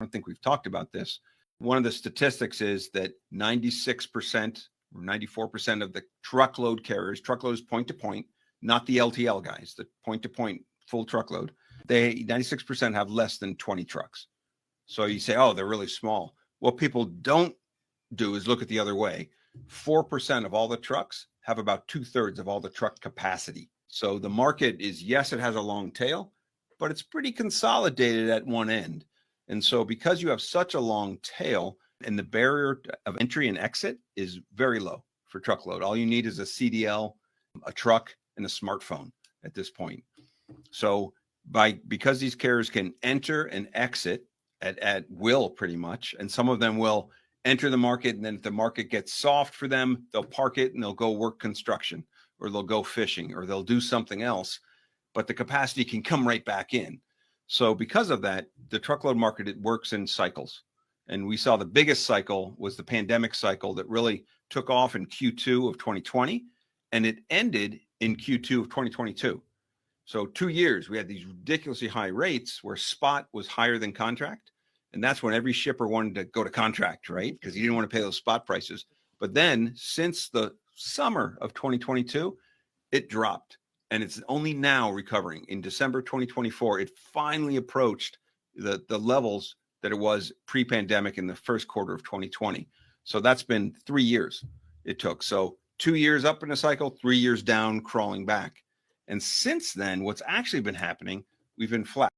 don't think we've talked about this. One of the statistics is that 96% or 94% of the truckload carriers, truckload is point to point, not the LTL guys, the point to point full truckload, 96% have less than 20 trucks. So you say, oh, they're really small. What people don't do is look at the other way. 4% of all the trucks have about 2/3 of all the truck capacity. So the market is, yes, it has a long tail, but it's pretty consolidated at one end. And so because you have such a long tail and the barrier of entry and exit is very low for truckload, all you need is a CDL, a truck, and a smartphone at this point. So because these carriers can enter and exit at will pretty much, and some of them will enter the market, and then if the market gets soft for them, they'll park it and they'll go work construction, or they'll go fishing, or they'll do something else, but the capacity can come right back in. So because of that, the truckload market, it works in cycles. And we saw the biggest cycle was the pandemic cycle that really took off in Q2 of 2020, and it ended in Q2 of 2022. So 2 years, we had these ridiculously high rates where spot was higher than contract. And that's when every shipper wanted to go to contract, right? Because you didn't want to pay those spot prices. But then since the summer of 2022, it dropped. And it's only now recovering. In December 2024, it finally approached the levels that it was pre-pandemic in the first quarter of 2020. So that's been 3 years it took. So 2 years up in a cycle, 3 years down, crawling back. And since then, what's actually been happening, we've been flat.